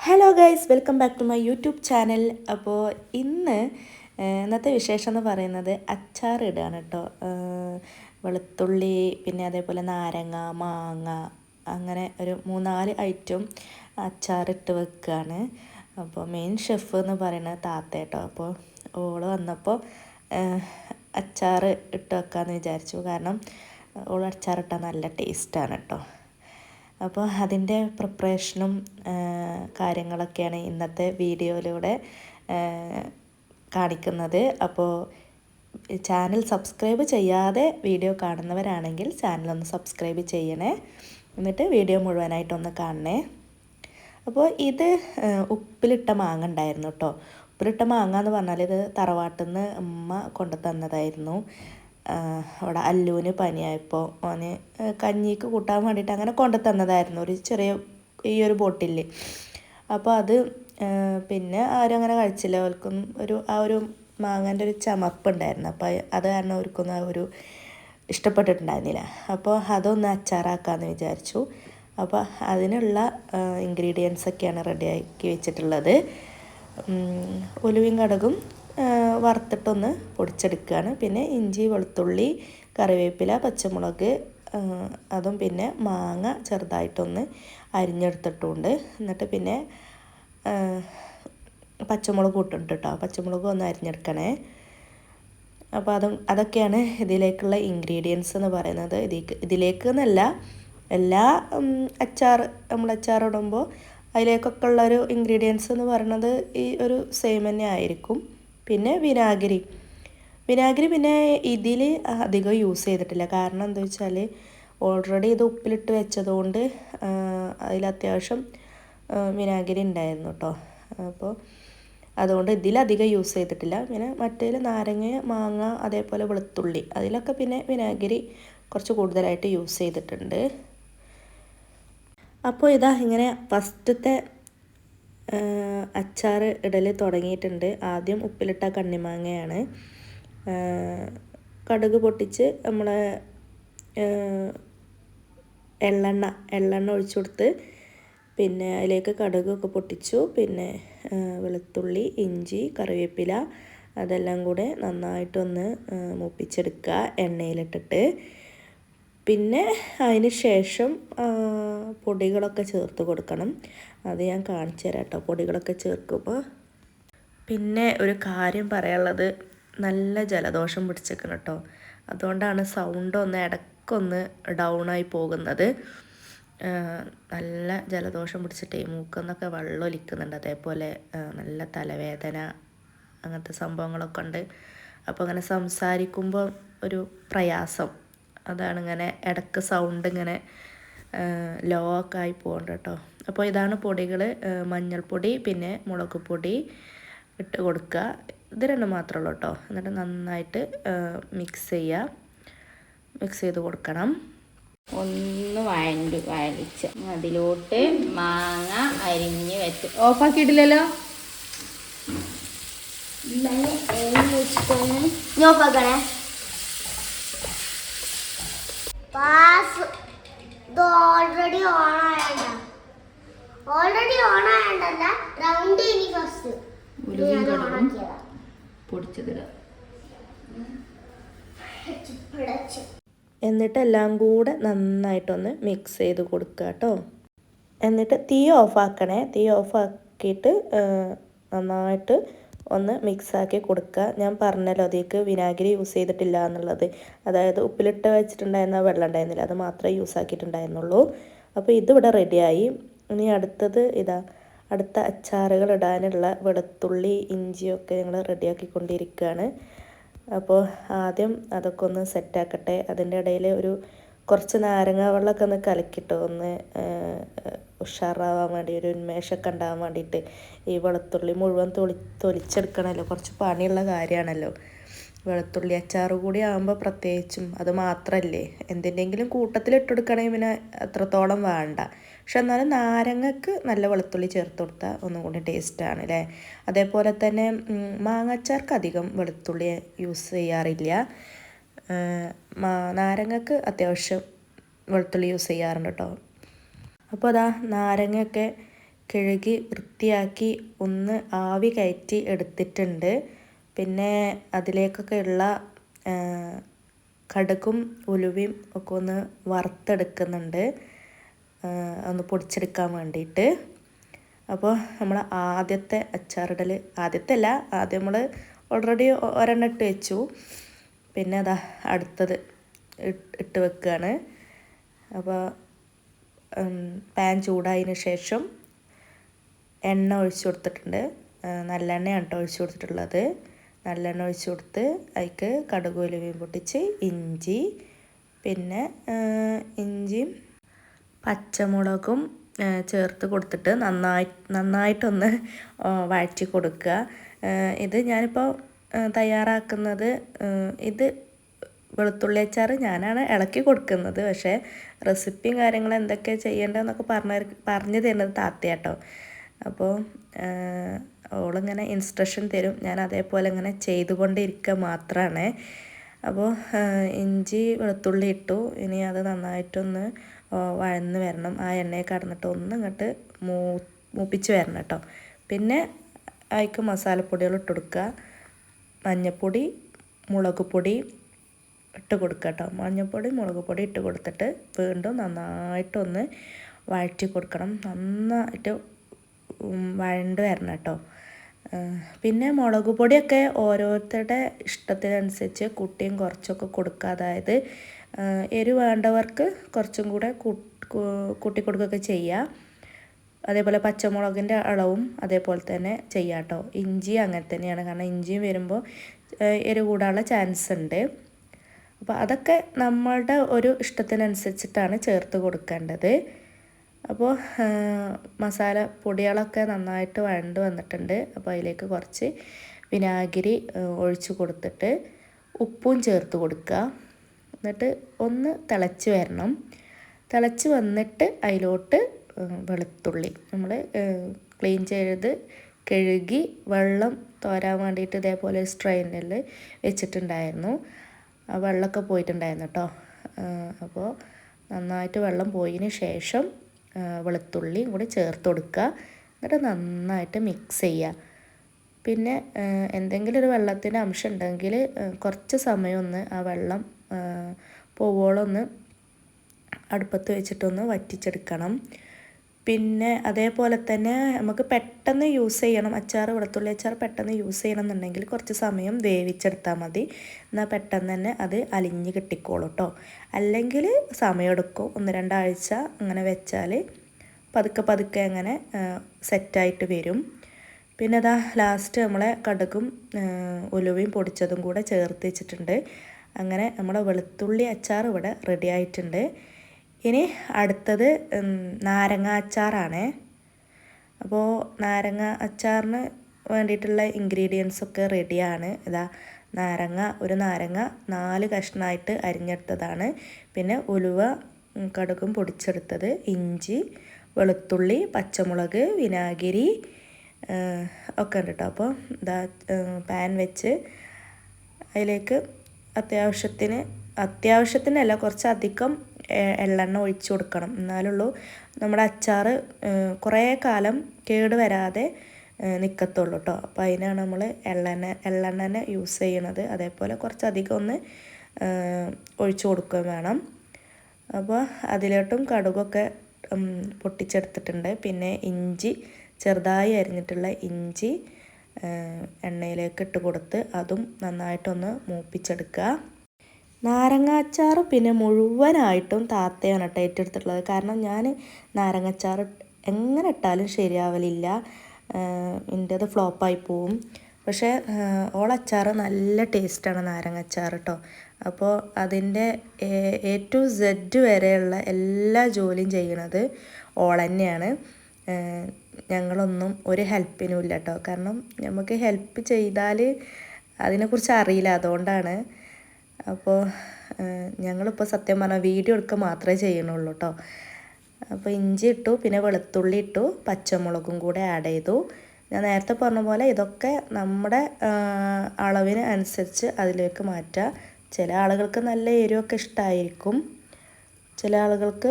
Hello guys, welcome back to my YouTube channel. അപ്പോൾ ഇന്നത്തെ വിശേഷം എന്ന് പറയുന്നത് അച്ചാർ ഇടുകയാണ് കേട്ടോ. വെളുത്തുള്ളി, പിന്നെ അതേപോലെ നാരങ്ങ, മാങ്ങ, അങ്ങനെ ഒരു 3-4 ഐറ്റം അച്ചാറിട്ട് വെക്കുകയാണ്. അപ്പോൾ മെയിൻ ഷെഫ് എന്ന് പറയുന്നത് താത്ത കേട്ടോ. അപ്പോൾ ഓള് വന്നപ്പോൾ അച്ചാർ ഇട്ട് വെക്കാമെന്ന് വിചാരിച്ചു. കാരണം ഓൾ അച്ചാറിട്ടാൽ നല്ല ടേസ്റ്റാണ് കേട്ടോ. അപ്പോൾ അതിൻ്റെ പ്രിപ്പറേഷനും കാര്യങ്ങളൊക്കെയാണ് ഇന്നത്തെ വീഡിയോയിലൂടെ കാണിക്കുന്നത്. അപ്പോൾ ചാനൽ സബ്സ്ക്രൈബ് ചെയ്യാതെ വീഡിയോ കാണുന്നവരാണെങ്കിൽ ചാനലൊന്ന് സബ്സ്ക്രൈബ് ചെയ്യണേ, എന്നിട്ട് വീഡിയോ മുഴുവനായിട്ടൊന്ന് കാണണേ. അപ്പോൾ ഇത് ഉപ്പിലിട്ട മാങ്ങ ഉണ്ടായിരുന്നു കേട്ടോ. ഉപ്പിലിട്ട മാങ്ങ എന്ന് പറഞ്ഞാൽ ഇത് തറവാട്ടിൽ നിന്ന് ഉമ്മ കൊണ്ടു തന്നതായിരുന്നു. അവിടെ അല്ലുവിന് പനിയായപ്പോൾ ഓന് കഞ്ഞിക്ക് കൂട്ടാൻ വേണ്ടിയിട്ട് അങ്ങനെ കൊണ്ടു തന്നതായിരുന്നു, ഒരു ചെറിയ ഈ ഒരു ബോട്ടിൽ. അപ്പോൾ അത് പിന്നെ ആരും അങ്ങനെ കഴിച്ചില്ല. അവർക്കും ആ ഒരു മാങ്ങൻ്റെ ഒരു ചമപ്പുണ്ടായിരുന്നു. അപ്പോൾ അത് കാരണം അവർക്കൊന്നും ആ ഒരു ഇഷ്ടപ്പെട്ടിട്ടുണ്ടായിരുന്നില്ല. അപ്പോൾ അതൊന്ന് അച്ചാറാക്കാമെന്ന് വിചാരിച്ചു. അപ്പോൾ അതിനുള്ള ഇൻഗ്രീഡിയൻസൊക്കെയാണ് റെഡിയാക്കി വെച്ചിട്ടുള്ളത്. ഉലുവയും കടുകും വറുത്തിട്ടൊന്ന് പൊടിച്ചെടുക്കുകയാണ്. പിന്നെ ഇഞ്ചി, വെളുത്തുള്ളി, കറിവേപ്പില, പച്ചമുളക്, അതും പിന്നെ മാങ്ങ ചെറുതായിട്ടൊന്ന് അരിഞ്ഞെടുത്തിട്ടുണ്ട്. എന്നിട്ട് പിന്നെ പച്ചമുളക് ഇട്ടിട്ട് കേട്ടോ, പച്ചമുളക് ഒന്ന് അരിഞ്ഞെടുക്കണേ. അപ്പോൾ അതൊക്കെയാണ് ഇതിലേക്കുള്ള ഇൻഗ്രീഡിയൻസ് എന്ന് പറയുന്നത്. ഇതിലേക്ക് എന്നല്ല, എല്ലാ നമ്മൾ അച്ചാർ ഇടുമ്പോൾ അതിലേക്കൊക്കെ ഉള്ളൊരു ഇൻഗ്രീഡിയൻസ് എന്ന് പറയുന്നത് ഈ ഒരു സെയിം തന്നെ ആയിരിക്കും. പിന്നെ വിനാഗിരി പിന്നെ ഇതിൽ അധികം യൂസ് ചെയ്തിട്ടില്ല. കാരണം എന്താ വെച്ചാൽ ഓൾറെഡി ഇത് ഉപ്പിലിട്ട് വെച്ചതുകൊണ്ട് അതിൽ അത്യാവശ്യം വിനാഗിരി ഉണ്ടായിരുന്നു കേട്ടോ. അപ്പോൾ അതുകൊണ്ട് ഇതിലധികം യൂസ് ചെയ്തിട്ടില്ല. പിന്നെ മറ്റേതിൽ നാരങ്ങ, മാങ്ങ, അതേപോലെ വെളുത്തുള്ളി, അതിലൊക്കെ പിന്നെ വിനാഗിരി കുറച്ച് കൂടുതലായിട്ട് യൂസ് ചെയ്തിട്ടുണ്ട്. അപ്പോൾ ഇങ്ങനെ ഫസ്റ്റത്തെ അച്ചാർ ഇടൽ തുടങ്ങിയിട്ടുണ്ട്. ആദ്യം ഉപ്പിലിട്ട കണ്ണിമാങ്ങയാണ്. കടുക് പൊട്ടിച്ച് നമ്മൾ എള്ളെണ്ണ ഒഴിച്ചു കൊടുത്ത്, പിന്നെ അതിലേക്ക് കടുകൊക്കെ പൊട്ടിച്ചു. പിന്നെ വെളുത്തുള്ളി, ഇഞ്ചി, കറിവേപ്പില അതെല്ലാം കൂടെ നന്നായിട്ടൊന്ന് മൂപ്പിച്ചെടുക്കുക എണ്ണയിലിട്ടിട്ട്. പിന്നെ അതിന് ശേഷം പൊടികളൊക്കെ ചേർത്ത് കൊടുക്കണം. അത് ഞാൻ കാണിച്ചു തരാം കേട്ടോ, പൊടികളൊക്കെ ചേർക്കുമ്പോൾ. പിന്നെ ഒരു കാര്യം പറയാനുള്ളത്, നല്ല ജലദോഷം പിടിച്ചേക്കണം കേട്ടോ. അതുകൊണ്ടാണ് സൗണ്ട് ഇടയ്ക്കൊന്ന് ഡൗണായി പോകുന്നത്. നല്ല ജലദോഷം പിടിച്ചിട്ടേ മൂക്കെന്നൊക്കെ വെള്ളം ഒലിക്കുന്നുണ്ട്. അതേപോലെ നല്ല തലവേദന, അങ്ങനത്തെ സംഭവങ്ങളൊക്കെ ഉണ്ട്. അപ്പോൾ അങ്ങനെ സംസാരിക്കുമ്പോൾ ഒരു പ്രയാസം, അതാണ് ഇങ്ങനെ ഇടയ്ക്ക് സൗണ്ട് ഇങ്ങനെ ലോ ഒക്കെ ആയി പോകുന്നുണ്ട് കേട്ടോ. അപ്പോൾ ഇതാണ് പൊടികൾ. മഞ്ഞൾപ്പൊടി, പിന്നെ മുളക് പൊടി ഇട്ട് കൊടുക്കുക. ഇത് രണ്ടും മാത്രമേ ഉള്ളൂ കേട്ടോ. എന്നിട്ട് നന്നായിട്ട് മിക്സ് ചെയ്ത് കൊടുക്കണം. ഒന്ന് വഴലിച്ച് അതിലോട്ട് മാങ്ങ അരിഞ്ഞ് വെച്ച് ഓഫാക്കിയിട്ടില്ലല്ലോ. നോക്കണേ, ഓൾറെഡി ഓണായതല്ല, റൗണ്ട് ഇനി ഫസ്റ്റ് പൊടിച്ചതിടുക. എന്നിട്ട് എല്ലാം കൂടെ നന്നായിട്ടൊന്ന് മിക്സ് ചെയ്ത് കൊടുക്കുക കേട്ടോ. എന്നിട്ട് തീ ഓഫാക്കണേ. തീ ഓഫാക്കിയിട്ട് നന്നായിട്ട് ഒന്ന് മിക്സാക്കി കൊടുക്കുക. ഞാൻ പറഞ്ഞല്ലോ അതിലേക്ക് വിനാഗിരി യൂസ് ചെയ്തിട്ടില്ല എന്നുള്ളത്. അതായത് ഉപ്പിലിട്ട് വെച്ചിട്ടുണ്ടായിരുന്ന വെള്ളം ഉണ്ടായിരുന്നില്ല, അത് മാത്രമേ യൂസ് ആക്കിയിട്ടുണ്ടായിരുന്നുള്ളൂ. അപ്പോൾ ഇതിവിടെ റെഡിയായി. ഇനി അടുത്തത് അടുത്ത അച്ചാറുകൾ ഇടാനുള്ള വെളുത്തുള്ളി, ഇഞ്ചിയൊക്കെ ഞങ്ങൾ റെഡിയാക്കിക്കൊണ്ടിരിക്കുകയാണ്. അപ്പോൾ ആദ്യം അതൊക്കെ ഒന്ന് സെറ്റാക്കട്ടെ. അതിൻ്റെ ഇടയിൽ കുറച്ച് നാരങ്ങ വെള്ളമൊക്കെ ഒന്ന് കലക്കിട്ടോ, ഒന്ന് ഉഷാറാവാൻ വേണ്ടി, ഒരു ഉന്മേഷമൊക്കെ ഉണ്ടാകാൻ വേണ്ടിയിട്ട്. ഈ വെളുത്തുള്ളി മുഴുവൻ തൊലിച്ചെടുക്കണമല്ലോ, കുറച്ച് പണിയുള്ള കാര്യമാണല്ലോ. വെളുത്തുള്ളി അച്ചാർ കൂടി ആകുമ്പോൾ പ്രത്യേകിച്ചും, അത് മാത്രമല്ലേ എന്തിൻ്റെങ്കിലും കൂട്ടത്തിലിട്ടെടുക്കണമെങ്കിൽ പിന്നെ അത്രത്തോളം വേണ്ട. പക്ഷെ എന്നാലും നാരങ്ങക്ക് നല്ല വെളുത്തുള്ളി ചേർത്ത് കൊടുത്താൽ ഒന്നും കൂടി ടേസ്റ്റാണ് അല്ലേ. അതേപോലെ തന്നെ മാങ്ങാച്ചാർക്ക് അധികം വെളുത്തുള്ളി യൂസ് ചെയ്യാറില്ല. നാരങ്ങക്ക് അത്യാവശ്യം വെളുത്തുള്ളി യൂസ് ചെയ്യാറുണ്ട് കേട്ടോ. അപ്പോൾ നാരങ്ങയൊക്കെ കഴുകി വൃത്തിയാക്കി ഒന്ന് ആവി കയറ്റി എടുത്തിട്ടുണ്ട്. പിന്നെ അതിലേക്കൊക്കെ ഉള്ള കടുകും ഉലുവയും ഒക്കെ ഒന്ന് വറുത്തെടുക്കുന്നുണ്ട്, ഒന്ന് പൊടിച്ചെടുക്കാൻ വേണ്ടിയിട്ട്. അപ്പോൾ നമ്മൾ ആദ്യത്തെ അച്ചാറിടൽ, ആദ്യം നമ്മൾ ഓൾറെഡി ഒരെണ്ണം ഇട്ട് വെച്ചു. പിന്നെ അതാ അടുത്തത് ഇട്ട് വെക്കുകയാണ്. അപ്പോൾ പാൻ ചൂടായതിന് ശേഷം എണ്ണ ഒഴിച്ചു കൊടുത്തിട്ടുണ്ട്. നല്ലെണ്ണയാണ് കേട്ടോ ഒഴിച്ചു കൊടുത്തിട്ടുള്ളത്. നല്ലെണ്ണ ഒഴിച്ചു കൊടുത്ത് അതിലേക്ക് കടുക് ഉലുവയും പൊട്ടിച്ച് ഇഞ്ചി, പിന്നെ ഇഞ്ചിയും പച്ചമുളകും ചേർത്ത് കൊടുത്തിട്ട് നന്നായിട്ടൊന്ന് വഴറ്റി കൊടുക്കുക. ഇത് ഞാനിപ്പോൾ തയ്യാറാക്കുന്നത്, ഇത് വെളുത്തുള്ളി അച്ചാർ ഞാനാണ് ഇളക്കി കൊടുക്കുന്നത്. പക്ഷേ റെസിപ്പിയും കാര്യങ്ങളും എന്തൊക്കെ ചെയ്യേണ്ടതെന്നൊക്കെ പറഞ്ഞു തരുന്നത് താത്തയാട്ടോ. അപ്പോൾ ഓളിങ്ങനെ ഇൻസ്ട്രക്ഷൻ തരും, ഞാൻ അതേപോലെ ഇങ്ങനെ ചെയ്തുകൊണ്ടിരിക്കുക മാത്രമാണ്. അപ്പോൾ ഇഞ്ചി വെളുത്തുള്ളി ഇട്ടു. ഇനി അത് നന്നായിട്ടൊന്ന് വഴന്ന് വരണം. ആ എണ്ണയെ കടന്നിട്ട് ഒന്ന് ഇങ്ങോട്ട് മൂപ്പിച്ച് വരണം കേട്ടോ. പിന്നെ അതിലേക്ക് മസാലപ്പൊടികൾ ഇട്ട് കൊടുക്കുക. മഞ്ഞൾപ്പൊടി, മുളക് പൊടി ഇട്ട് കൊടുക്കുക കേട്ടോ. മഞ്ഞൾപ്പൊടി, മുളക് പൊടി ഇട്ട് കൊടുത്തിട്ട് വീണ്ടും നന്നായിട്ടൊന്ന് വഴറ്റി കൊടുക്കണം. നന്നായിട്ട് വഴണ്ട് വരണം കേട്ടോ. പിന്നെ മുളക് പൊടിയൊക്കെ ഓരോരുത്തരുടെ ഇഷ്ടത്തിനനുസരിച്ച് കുട്ടിയും കുറച്ചൊക്കെ കൊടുക്കുക. അതായത് എരിവ് വേണ്ടവർക്ക് കുറച്ചും കൂടെ കൂട്ടി കൊടുക്കുകയൊക്കെ ചെയ്യുക. അതേപോലെ പച്ചമുളകിൻ്റെ അളവും അതേപോലെ തന്നെ ചെയ്യാം കേട്ടോ. ഇഞ്ചി അങ്ങനെ തന്നെയാണ്, കാരണം ഇഞ്ചിയും വരുമ്പോൾ എരിവ് കൂടാനുള്ള ചാൻസ് ഉണ്ട്. അപ്പോൾ അതൊക്കെ നമ്മളുടെ ഒരു ഇഷ്ടത്തിനനുസരിച്ചിട്ടാണ് ചേർത്ത് കൊടുക്കേണ്ടത്. അപ്പോൾ മസാല പൊടികളൊക്കെ നന്നായിട്ട് വഴണ്ട് വന്നിട്ടുണ്ട്. അപ്പോൾ അതിലേക്ക് കുറച്ച് വിനാഗിരി ഒഴിച്ച് കൊടുത്തിട്ട് ഉപ്പും ചേർത്ത് കൊടുക്കുക. എന്നിട്ട് ഒന്ന് തിളച്ച് വരണം. തിളച്ച് വന്നിട്ട് അതിലോട്ട് വെളുത്തുള്ളി നമ്മൾ ക്ലീൻ ചെയ്ത് കഴുകി വെള്ളം തോരാൻ വേണ്ടിയിട്ട് ഇതേപോലെ സ്ട്രെയിനിൽ വെച്ചിട്ടുണ്ടായിരുന്നു. ആ വെള്ളമൊക്കെ പോയിട്ടുണ്ടായിരുന്നു കേട്ടോ. അപ്പോൾ നന്നായിട്ട് വെള്ളം പോയതിന് ശേഷം വെളുത്തുള്ളിയും കൂടി ചേർത്ത് കൊടുക്കുക. എന്നിട്ട് നന്നായിട്ട് മിക്സ് ചെയ്യുക. പിന്നെ എന്തെങ്കിലും ഒരു വെള്ളത്തിൻ്റെ അംശം ഉണ്ടെങ്കിൽ കുറച്ച് സമയം ഒന്ന് ആ വെള്ളം പോവോളം ഒന്ന് അടുപ്പത്ത് വെച്ചിട്ടൊന്ന് വറ്റിച്ചെടുക്കണം. പിന്നെ അതേപോലെ തന്നെ നമുക്ക് പെട്ടെന്ന് യൂസ് ചെയ്യണം അച്ചാർ, വെളുത്തുള്ളി അച്ചാർ പെട്ടെന്ന് യൂസ് ചെയ്യണം എന്നുണ്ടെങ്കിൽ കുറച്ച് സമയം വേവിച്ചെടുത്താൽ മതി. എന്നാൽ പെട്ടെന്ന് തന്നെ അത് അലിഞ്ഞ് കിട്ടിക്കോളും കേട്ടോ. അല്ലെങ്കിൽ സമയമെടുക്കും, 1-2 ആഴ്ച അങ്ങനെ വെച്ചാൽ പതുക്കെ അങ്ങനെ സെറ്റായിട്ട് വരും. പിന്നെ അതാ ലാസ്റ്റ് നമ്മളെ കടുകും ഉലുവയും പൊടിച്ചതും കൂടെ ചേർത്ത് വെച്ചിട്ടുണ്ട്. അങ്ങനെ നമ്മളെ വെളുത്തുള്ളി അച്ചാർ ഇവിടെ റെഡി ആയിട്ടുണ്ട്. ഇനി അടുത്തത് നാരങ്ങ അച്ചാറാണ്. അപ്പോൾ നാരങ്ങ അച്ചാറിന് വേണ്ടിയിട്ടുള്ള ഇൻഗ്രീഡിയൻസൊക്കെ റെഡിയാണ്. ഇതാ ഒരു നാരങ്ങ 4 കഷ്ണമായിട്ട് അരിഞ്ഞെടുത്തതാണ്. പിന്നെ ഉലുവ, കടുകും പൊടിച്ചെടുത്തത്, ഇഞ്ചി, വെളുത്തുള്ളി, പച്ചമുളക്, വിനാഗിരി ഒക്കെ ഉണ്ട് കേട്ടോ. അപ്പോൾ ഇതാ പാൻ വെച്ച് അതിലേക്ക് അത്യാവശ്യത്തിനല്ല കുറച്ചധികം എള്ളെണ്ണ ഒഴിച്ചു കൊടുക്കണം. എന്നാലുള്ളൂ നമ്മുടെ അച്ചാർ കുറേ കാലം കേട് വരാതെ നിൽക്കത്തുള്ളൂ കേട്ടോ. അപ്പോൾ അതിനാണ് നമ്മൾ എള്ളെണ്ണ യൂസ് ചെയ്യണത്. അതേപോലെ കുറച്ചധികം ഒന്ന് ഒഴിച്ചു കൊടുക്കുകയും വേണം. അപ്പോൾ അതിലോട്ടും കടുകൊക്കെ പൊട്ടിച്ചെടുത്തിട്ടുണ്ട്. പിന്നെ ഇഞ്ചി, ചെറുതായി അരിഞ്ഞിട്ടുള്ള ഇഞ്ചി എണ്ണയിലേക്ക് ഇട്ട് കൊടുത്ത് അതും നന്നായിട്ടൊന്ന് മൂപ്പിച്ചെടുക്കുക. നാരങ്ങ അച്ചാർ പിന്നെ മുഴുവനായിട്ടും താത്തയാണ് കേട്ടോ ഏറ്റെടുത്തിട്ടുള്ളത്. കാരണം ഞാൻ നാരങ്ങ അച്ചാർ എങ്ങനെ ഇട്ടാലും ശരിയാവലില്ല, എൻ്റേത് ഫ്ലോപ്പായി പോവും. പക്ഷേ ഓളച്ചാർ നല്ല ടേസ്റ്റാണ് നാരങ്ങ അച്ചാർ കേട്ടോ. അപ്പോൾ അതിൻ്റെ A to Z വരെയുള്ള എല്ലാ ജോലിയും ചെയ്യണത് ഓൾ തന്നെയാണ്. ഞങ്ങളൊന്നും ഒരു ഹെൽപ്പിനും ഇല്ല കേട്ടോ. കാരണം നമുക്ക് ഹെൽപ്പ് ചെയ്താൽ അതിനെക്കുറിച്ച് അറിയില്ല, അതുകൊണ്ടാണ്. അപ്പോൾ ഞങ്ങളിപ്പോൾ സത്യം പറഞ്ഞാൽ വീഡിയോ എടുക്കുക മാത്രമേ ചെയ്യണുള്ളൂ കേട്ടോ. അപ്പോൾ ഇഞ്ചി ഇട്ടു, പിന്നെ വെളുത്തുള്ളി ഇട്ടു, പച്ചമുളകും കൂടെ ആഡ് ചെയ്തു. ഞാൻ നേരത്തെ പറഞ്ഞ പോലെ ഇതൊക്കെ നമ്മുടെ അളവിന് അനുസരിച്ച് അതിലേക്ക് മാറ്റുക. ചില ആളുകൾക്ക് നല്ല എരിവൊക്കെ ഇഷ്ടമായിരിക്കും, ചില ആളുകൾക്ക്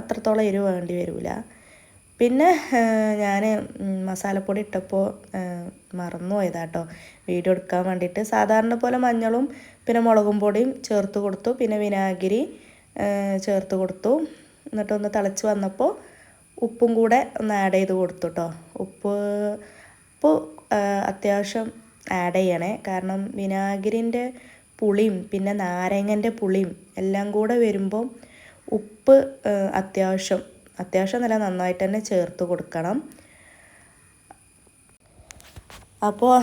അത്രത്തോളം എരിവ് വേണ്ടി വരില്ല. പിന്നെ ഞാൻ മസാലപ്പൊടി ഇട്ടപ്പോൾ മറന്നു പോയതാട്ടോ വീഡിയോ എടുക്കാൻ വേണ്ടിയിട്ട്. സാധാരണ പോലെ മഞ്ഞളും പിന്നെ മുളകും പൊടിയും ചേർത്ത് കൊടുത്തു, പിന്നെ വിനാഗിരി ചേർത്ത് കൊടുത്തു. എന്നിട്ടൊന്ന് തിളച്ച് വന്നപ്പോൾ ഉപ്പും കൂടെ ഒന്ന് ആഡ് ചെയ്ത് കൊടുത്തു കേട്ടോ. ഉപ്പ് അത്യാവശ്യം ആഡ് ചെയ്യണേ, കാരണം വിനാഗിരിൻ്റെ പുളിയും പിന്നെ നാരങ്ങൻ്റെ പുളിയും എല്ലാം കൂടെ വരുമ്പോൾ ഉപ്പ് അത്യാവശ്യം നല്ല നന്നായിട്ട് തന്നെ ചേർത്ത് കൊടുക്കണം. അപ്പോൾ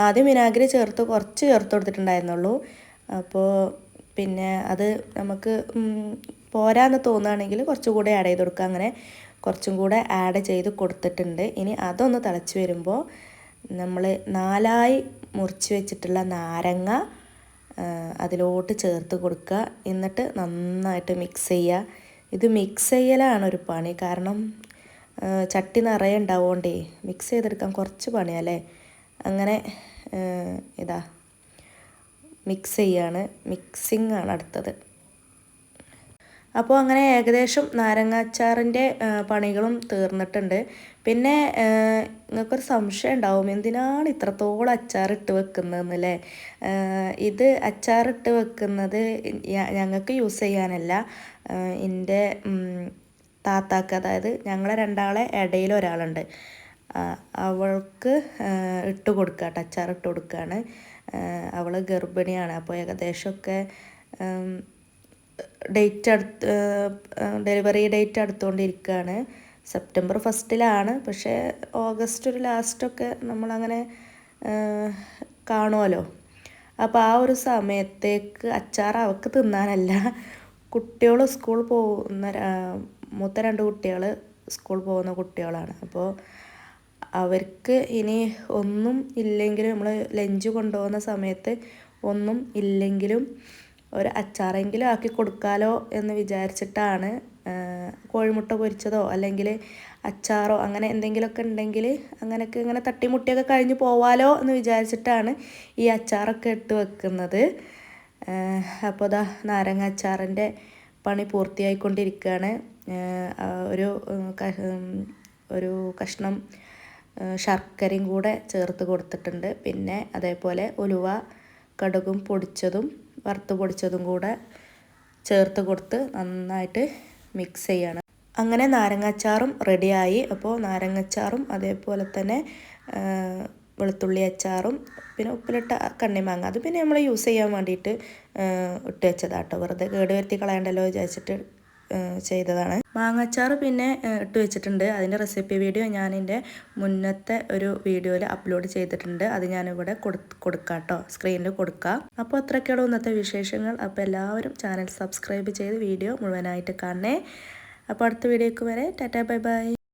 ആദ്യം വിനാഗിരി കുറച്ച് ചേർത്ത് കൊടുത്തിട്ടുണ്ടായിരുന്നുള്ളൂ. അപ്പോൾ പിന്നെ അത് നമുക്ക് പോരാന്ന് തോന്നുകയാണെങ്കിൽ കുറച്ചുകൂടെ ആഡ് ചെയ്ത് കൊടുക്കുക. അങ്ങനെ കുറച്ചും കൂടെ ആഡ് ചെയ്ത് കൊടുത്തിട്ടുണ്ട്. ഇനി അതൊന്ന് തിളച്ച് വരുമ്പോൾ നമ്മൾ 4ആയി മുറിച്ച് വെച്ചിട്ടുള്ള നാരങ്ങ അതിലോട്ട് ചേർത്ത് കൊടുക്കുക. എന്നിട്ട് നന്നായിട്ട് മിക്സ് ചെയ്യുക. ഇത് മിക്സ് ചെയ്യലാണ് ഒരു പണി, കാരണം ചട്ടി നിറയെ ഉണ്ടാവുകൊണ്ടേ മിക്സ് ചെയ്തെടുക്കാൻ കുറച്ച് പണിയല്ലേ. അങ്ങനെ ഇതാ മിക്സ് ചെയ്യാണ്, മിക്സിങ് ആണ് അടുത്തത്. അപ്പോൾ അങ്ങനെ ഏകദേശം നാരങ്ങ അച്ചാറിൻ്റെ പണികളും തീർന്നിട്ടുണ്ട്. പിന്നെ നിങ്ങൾക്കൊരു സംശയം ഉണ്ടാവും, എന്തിനാണ് ഇത്രത്തോളം അച്ചാറിട്ട് വെക്കുന്നതെന്നല്ലേ. ഇത് അച്ചാറിട്ട് വെക്കുന്നത് ഞങ്ങൾക്ക് യൂസ് ചെയ്യാനല്ല, എൻ്റെ താത്താക്ക്, അതായത് ഞങ്ങളെ രണ്ടാളെ ഇടയിൽ ഒരാളുണ്ട്, അവൾക്ക് ഇട്ട് കൊടുക്കുക കേട്ടോ, അച്ചാർ ഇട്ട് കൊടുക്കുകയാണ്. അവൾ ഗർഭിണിയാണ്. അപ്പോൾ ഏകദേശമൊക്കെ ഡെലിവറി ഡേറ്റ് അടുത്തുകൊണ്ടിരിക്കുകയാണ്. സെപ്റ്റംബർ 1 പക്ഷേ ഓഗസ്റ്റ് ഒരു ലാസ്റ്റൊക്കെ നമ്മളങ്ങനെ കാണുമല്ലോ. അപ്പോൾ ആ ഒരു സമയത്തേക്ക് അച്ചാർ അവൾക്ക് തിന്നാനല്ല, കുട്ടികൾ സ്കൂൾ പോകുന്ന മൂത്ത 2 കുട്ടികൾ സ്കൂൾ പോകുന്ന കുട്ടികളാണ്. അപ്പോൾ അവർക്ക് ഇനി ഒന്നും ഇല്ലെങ്കിലും നമ്മൾ ലഞ്ച് കൊണ്ടുപോകുന്ന സമയത്ത് ഒന്നും ഇല്ലെങ്കിലും ഒരു അച്ചാറെങ്കിലും ആക്കി കൊടുക്കാമല്ലോ എന്ന് വിചാരിച്ചിട്ടാണ്. കോഴിമുട്ട പൊരിച്ചതോ അല്ലെങ്കിൽ അച്ചാറോ അങ്ങനെ എന്തെങ്കിലുമൊക്കെ ഉണ്ടെങ്കിൽ അങ്ങനെയൊക്കെ ഇങ്ങനെ തട്ടിമുട്ടിയൊക്കെ കഴിഞ്ഞ് പോവാലോ എന്ന് വിചാരിച്ചിട്ടാണ് ഈ അച്ചാറൊക്കെ ഇട്ട് വെക്കുന്നത്. അപ്പോൾ ഇതാ നാരങ്ങ അച്ചാറിൻ്റെ പണി പൂർത്തിയായിക്കൊണ്ടിരിക്കുകയാണ്. ഒരു കഷ്ണം ശർക്കരയും കൂടെ ചേർത്ത് കൊടുത്തിട്ടുണ്ട്. പിന്നെ അതേപോലെ ഉലുവ, കടുകും പൊടിച്ചതും വറുത്ത് പൊടിച്ചതും കൂടെ ചേർത്ത് കൊടുത്ത് നന്നായിട്ട് മിക്സ് ചെയ്യണം. അങ്ങനെ നാരങ്ങാച്ചാറും റെഡിയായി. അപ്പോൾ നാരങ്ങാച്ചാറും അതേപോലെ തന്നെ വെളുത്തുള്ളി അച്ചാറും പിന്നെ ഉപ്പിലിട്ട കണ്ണിമാങ്ങ, അത് പിന്നെ നമ്മൾ യൂസ് ചെയ്യാൻ വേണ്ടിയിട്ട് ഇട്ട് വെച്ചതാട്ടോ, വെറുതെ കേട് വരുത്തി കളയണ്ടല്ലോ വിചാരിച്ചിട്ട് ചെയ്തതാണ്. മാങ്ങാച്ചാറ് പിന്നെ ഇട്ട് വെച്ചിട്ടുണ്ട്. അതിൻ്റെ റെസിപ്പി വീഡിയോ ഞാൻ എൻ്റെ മുന്നത്തെ ഒരു വീഡിയോയിൽ അപ്ലോഡ് ചെയ്തിട്ടുണ്ട്. അത് ഞാനിവിടെ കൊടുക്കാം കേട്ടോ, സ്ക്രീനിൽ കൊടുക്കാം. അപ്പോൾ അത്രയ്ക്കുള്ള ഇന്നത്തെ വിശേഷങ്ങൾ. അപ്പോൾ എല്ലാവരും ചാനൽ സബ്സ്ക്രൈബ് ചെയ്ത് വീഡിയോ മുഴുവനായിട്ട് കാണണേ. അപ്പോൾ അടുത്ത വീഡിയോക്ക് വരെ ടാറ്റാ ബൈ ബൈ.